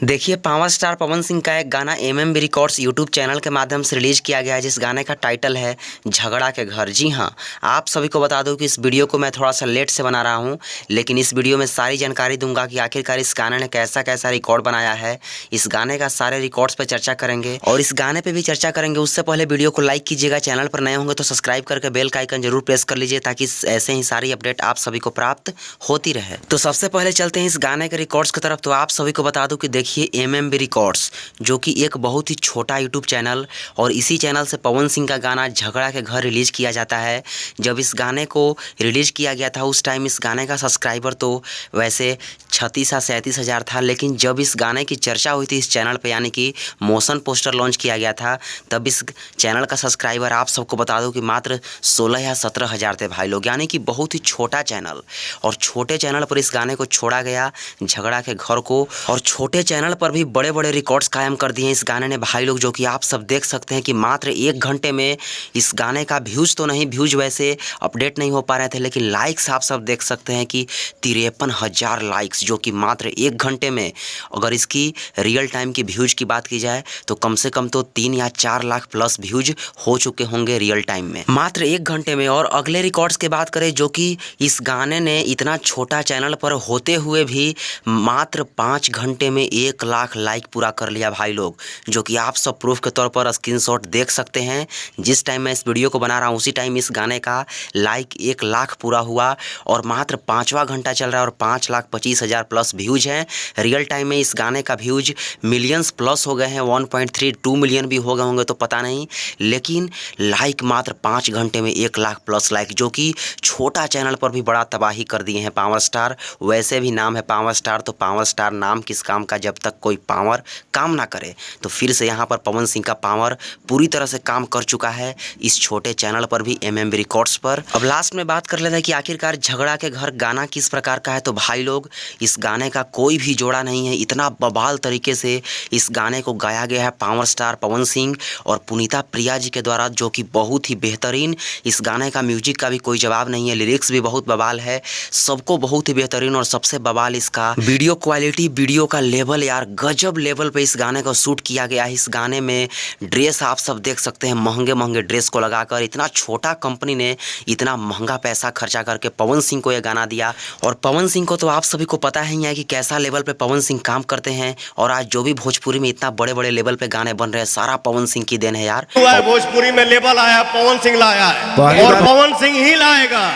देखिए, power star Pawan Singh का एक गाना एमएमबी रिकॉर्ड्स यूट्यूब चैनल के माध्यम से रिलीज़ किया गया है, जिस गाने का टाइटल है झगड़ा के घर। जी हाँ, आप सभी को बता दूं कि इस वीडियो को मैं थोड़ा-सा लेट से बना रहा हूं, लेकिन इस वीडियो में सारी जानकारी दूंगा कि आखिरकार इस गाने ने कैसा-कैसा रिकॉर्ड बनाया है। इस गाने का सारे रिकॉर्ड्स पे चर्चा करेंगे और इस गाने पे भी चर्चा करेंगे। उससे पहले वीडियो को लाइक कीजिएगा, चैनल पर नए होंगे तो सब्सक्राइब करके बेल का आइकन जरूर प्रेस कर लीजिए, ताकि ऐसे ही सारी अपडेट आप सभी को प्राप्त होती रहे। तो सबसे पहले चलते हैं इस गाने के रिकॉर्ड्स की तरफ। तो आप सभी को बता दूं कि देखिए, एमएमबी रिकॉर्ड्स जो कि एक बहुत ही छोटा यूट्यूब चैनल, और इसी चैनल से पवन सिंह का गाना झगड़ा के घर रिलीज किया जाता है। जब इस गाने को रिलीज किया गया था उस टाइम इस गाने का सब्सक्राइबर तो वैसे 36 या 37 हज़ार था, लेकिन जब इस गाने की चर्चा हुई थी इस चैनल पे, यानी कि मोशन पोस्टर लॉन्च किया गया था, तब इस चैनल का सब्सक्राइबर आप सबको बता दूं कि मात्र 16 या 17 हज़ार थे भाई लोग, यानी कि बहुत ही छोटा चैनल। और छोटे चैनल पर इस गाने को छोड़ा गया, झगड़ा के घर को, और छोटे चैनल पर भी बड़े बड़े रिकॉर्ड्स कायम कर दिए इस गाने ने भाई लोग, जो कि आप सब देख सकते हैं कि मात्र 1 घंटे में इस गाने का व्यूज़ तो नहीं, व्यूज़ वैसे अपडेट नहीं हो पा रहे थे, लेकिन लाइक्स आप सब देख सकते हैं कि 53,000 लाइक्स, जो कि मात्र 1 घंटे में, अगर इसकी रियल टाइम की व्यूज़ की बात की जाए तो कम से कम तो 3 या 4 लाख प्लस व्यूज़ हो चुके होंगे रियल टाइम में, मात्र 1 घंटे में। और अगले रिकॉर्ड्स की बात करें, जो कि इस गाने ने इतना छोटा चैनल पर होते हुए भी मात्र 5 घंटे में 1 लाख लाइक पूरा कर लिया भाई लोग, जो कि आप सब प्रूफ के तौर पर स्क्रीनशॉट देख सकते हैं। जिस टाइम मैं इस वीडियो को बना रहा हूँ उसी टाइम इस गाने का लाइक 1 लाख पूरा हुआ, और मात्र 5वां घंटा चल रहा है और 5,25,000 प्लस व्यूज हैं। रियल टाइम में इस गाने का व्यूज मिलियंस प्लस हो गए हैं, 1.32 मिलियन भी हो गए होंगे तो पता नहीं, लेकिन लाइक मात्र 5 घंटे में 1 लाख प्लस लाइक, जो कि छोटा चैनल पर भी बड़ा तबाही कर दिए हैं पावर स्टार। वैसे भी नाम है पावर स्टार, तो पावर स्टार नाम किस काम का जब तक कोई पावर काम ना करे। तो फिर से यहाँ पर पवन सिंह का पावर पूरी तरह से काम कर चुका है इस छोटे चैनल पर भी, एमएमबी रिकॉर्ड्स पर। अब लास्ट में बात कर लेते हैं कि आखिरकार झगड़ा के घर गाना किस प्रकार का है। तो भाई लोग, इस गाने का कोई भी जोड़ा नहीं है, इतना बवाल तरीके से इस गाने को गाया गया है पावर स्टार पवन सिंह और पुनीता प्रिया जी के द्वारा, जो कि बहुत ही बेहतरीन। इस गाने का म्यूजिक का भी कोई जवाब नहीं है, लिरिक्स भी बहुत बवाल है, सबको बहुत ही बेहतरीन। और सबसे बवाल इसका वीडियो क्वालिटी, वीडियो का लेवल यार, गजब लेवल पे इस गाने को शूट किया गया है। इस गाने में ड्रेस आप सब देख सकते हैं, महंगे महंगे ड्रेस को लगाकर इतना छोटा कंपनी ने इतना महंगा पैसा खर्चा करके पवन सिंह को यह गाना दिया। और पवन सिंह को तो आप सभी को पता ही है कि कैसा लेवल पे पवन सिंह काम करते हैं, और आज जो भी भोजपुरी में इतना बड़े बड़े लेवल पे गाने बन रहे हैं, सारा पवन सिंह की देन है यार। भोजपुरी में लेवल आया, पवन सिंह लाया है और पवन सिंह ही लाएगा।